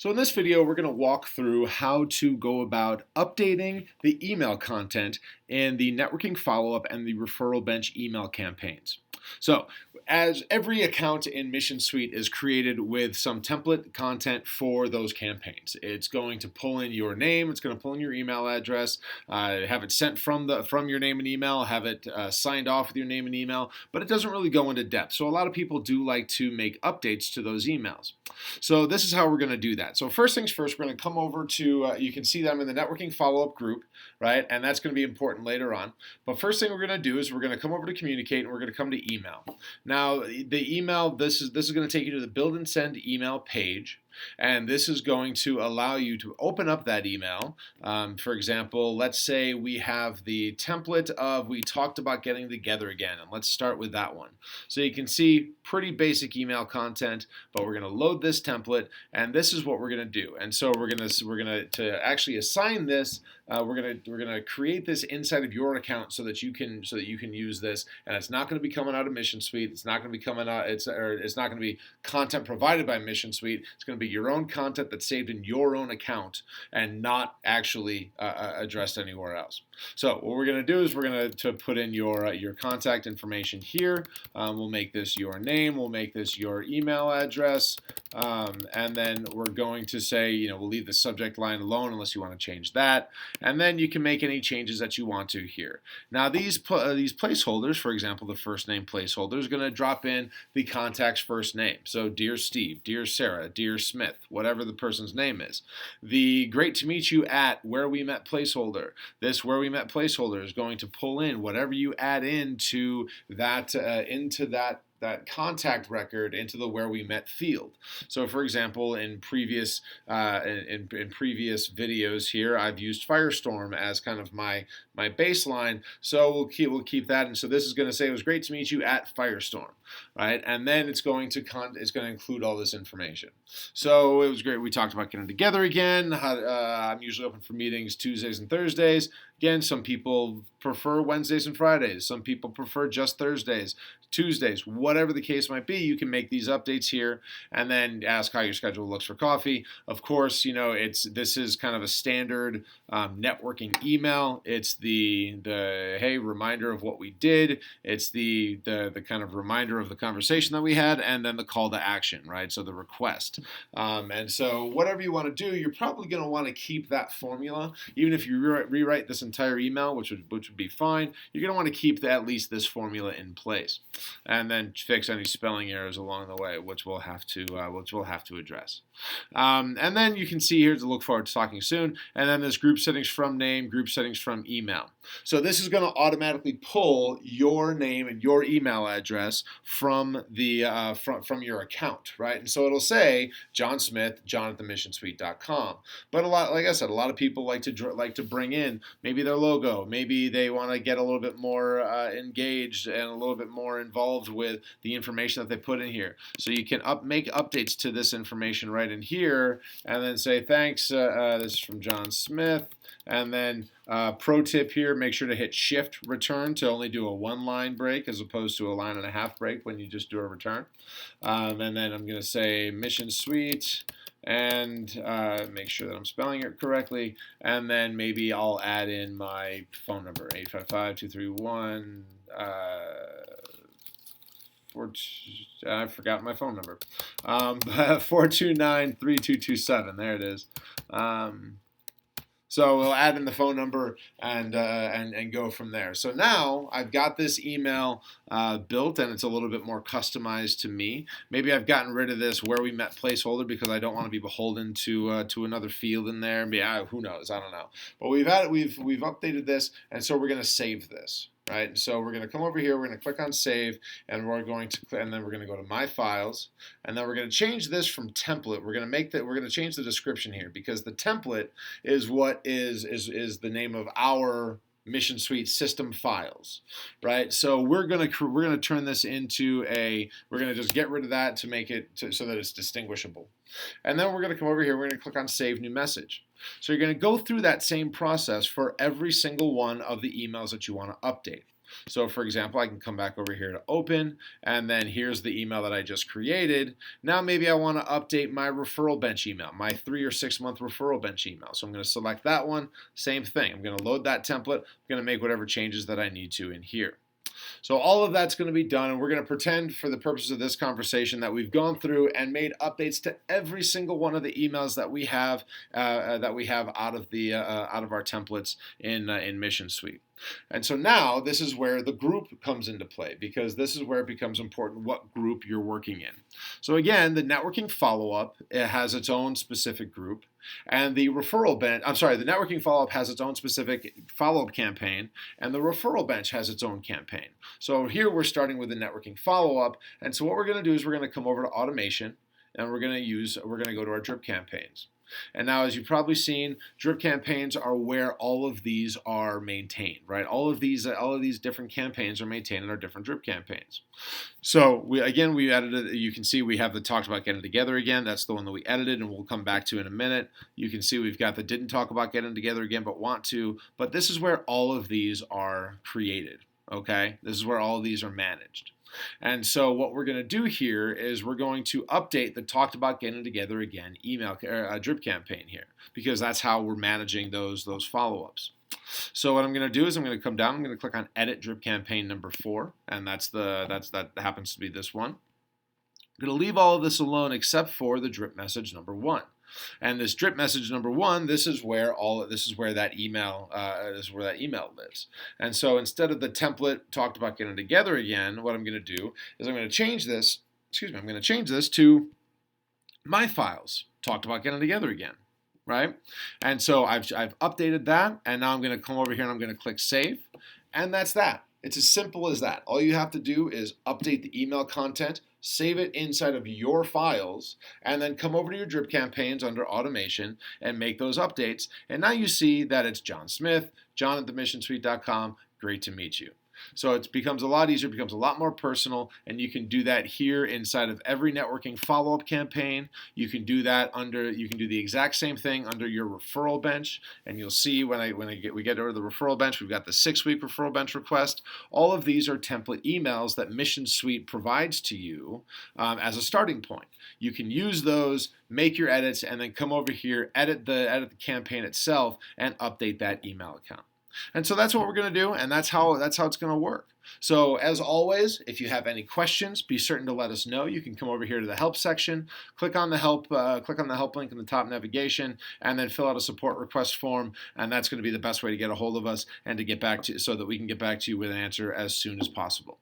So in this video, we're going to walk through how to go about updating the email content in the networking follow-up and the referral bench email campaigns. So as every account in Mission Suite is created with some template content for those campaigns. It's going to pull in your name, it's going to pull in your email address, have it sent from your name and email, have it signed off with your name and email, but it doesn't really go into depth. So a lot of people do like to make updates to those emails. So this is how we're going to do that. So first things first, we're going to come over to, you can see them in the networking follow-up group, right? And that's going to be important later on. But first thing we're going to do is we're going to come over to communicate and we're going to come to email. Now the email, this is going to take you to the build and send email page. And this is going to allow you to open up that email. For example, let's say we have the template of we talked about getting together again, and let's start with that one. So you can see pretty basic email content, but we're going to load this template, and this is what we're going to do. And so we're going to actually assign this. We're going to create this inside of your account so that you can use this, and it's not going to be coming out of Mission Suite. It's not going to be coming out. It's not going to be content provided by Mission Suite. It's going to be your own content that's saved in your own account and not actually addressed anywhere else. So what we're going to do is we're going to put in your contact information here. We'll make this your name. We'll make this your email address, and then we're going to say, we'll leave the subject line alone unless you want to change that. And then you can make any changes that you want to here. Now these placeholders, for example, the first name placeholder is going to drop in the contact's first name. So dear Steve, dear Sarah, dear Smith, whatever the person's name is. The great to meet you at where we met placeholder. This where we met placeholder is going to pull in whatever you add into that contact record into the where we met field. So for example, in previous videos here, I've used Firestorm as kind of my baseline. So we'll keep that. And so this is going to say it was great to meet you at Firestorm, right? And then it's going to include all this information. So it was great. We talked about getting together again. I'm usually open for meetings Tuesdays and Thursdays. Again, some people prefer Wednesdays and Fridays. Some people prefer just Thursdays, Tuesdays, whatever the case might be. You can make these updates here and then ask how your schedule looks for coffee. Of course, this is kind of a standard networking email. It's the hey, reminder of what we did. It's the kind of reminder of the conversation that we had, and then the call to action, right? So the request. And so whatever you want to do, you're probably going to want to keep that formula, even if you rewrite this entire email, which would be fine. You're going to want to keep at least this formula in place, and then fix any spelling errors along the way, which we'll have to address. And then you can see here to look forward to talking soon. And then there's group settings from name, group settings from email. So this is going to automatically pull your name and your email address from the from your account, right? And so it'll say John Smith, John@themissionsuite.com. But like I said, a lot of people like to bring in maybe their logo. Maybe they want to get a little bit more engaged and a little bit more involved with the information that they put in here. So you can make updates to this information right in here, and then say thanks. This is from John Smith. And then pro tip here, make sure to hit shift return to only do a one-line break as opposed to a line and a half break when you just do a return. And then I'm going to say Mission Suite and make sure that I'm spelling it correctly. And then maybe I'll add in my phone number, 855-231. I forgot my phone number. 429-3227. There it is. So we'll add in the phone number and go from there. So now I've got this email built, and it's a little bit more customized to me. Maybe I've gotten rid of this where we met placeholder because I don't want to be beholden to another field in there. Who knows? I don't know. But we've updated this, and so we're going to save this. Right, so we're going to come over here, we're going to click on save, and then we're going to go to my files, and then we're going to change this from template. We're going to change the description here, because the template is what is the name of our Mission Suite system files, right? So we're gonna turn this into we're gonna just get rid of that to make it so that it's distinguishable. And then we're gonna come over here, we're gonna click on Save New Message. So you're gonna go through that same process for every single one of the emails that you wanna update. So for example, I can come back over here to open, and then here's the email that I just created. Now maybe I want to update my referral bench email, my 3 or 6 month referral bench email. So I'm going to select that one, same thing. I'm going to load that template. I'm going to make whatever changes that I need to in here. So all of that's going to be done, and we're going to pretend for the purposes of this conversation that we've gone through and made updates to every single one of the emails that we have out of our templates in Mission Suite. And so now this is where the group comes into play, because this is where it becomes important what group you're working in. So again, the networking follow-up, it has its own specific group, and the networking follow-up has its own specific follow-up campaign, and the referral bench has its own campaign. So here we're starting with the networking follow-up, and so what we're going to do is we're going to come over to automation, and we're going to go to our drip campaigns. And now, as you've probably seen, drip campaigns are where all of these are maintained, right? All of these different campaigns are maintained in our different drip campaigns. So we edited. You can see we have the talked about getting together again. That's the one that we edited, and we'll come back to in a minute. You can see we've got the didn't talk about getting together again, but want to. But this is where all of these are created. Okay, this is where all of these are managed. And so what we're going to do here is we're going to update the talked about getting together again drip campaign here, because that's how we're managing those follow-ups. So what I'm going to do is I'm going to come down, I'm going to click on edit drip campaign number 4, and that happens to be this one. I'm going to leave all of this alone except for the drip message number 1. And this drip message number 1, this is where that email lives. And so instead of the template talked about getting together again, what I'm going to do is I'm going to change this. I'm going to change this to my files talked about getting together again, right? And so I've updated that, and now I'm going to come over here and I'm going to click save, and that's that. It's as simple as that. All you have to do is update the email content, save it inside of your files, and then come over to your drip campaigns under automation and make those updates. And now you see that it's John Smith, john@themissionsuite.com. Great to meet you. So it becomes a lot easier, becomes a lot more personal, and you can do that here inside of every networking follow-up campaign. You can do the exact same thing under your referral bench, and you'll see when we get over the referral bench, we've got the 6-week referral bench request. All of these are template emails that Mission Suite provides to you as a starting point. You can use those, make your edits, and then come over here, edit the campaign itself, and update that email account. And so that's what we're going to do, and that's how it's going to work. So as always, if you have any questions, be certain to let us know. You can come over here to the help section, click on the help link in the top navigation, and then fill out a support request form, and that's going to be the best way to get a hold of us and to get back to so that we can get back to you with an answer as soon as possible.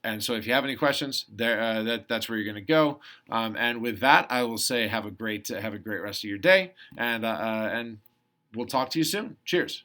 And so if you have any questions, that's where you're going to go. And with that, I will say have a great rest of your day, and we'll talk to you soon. Cheers.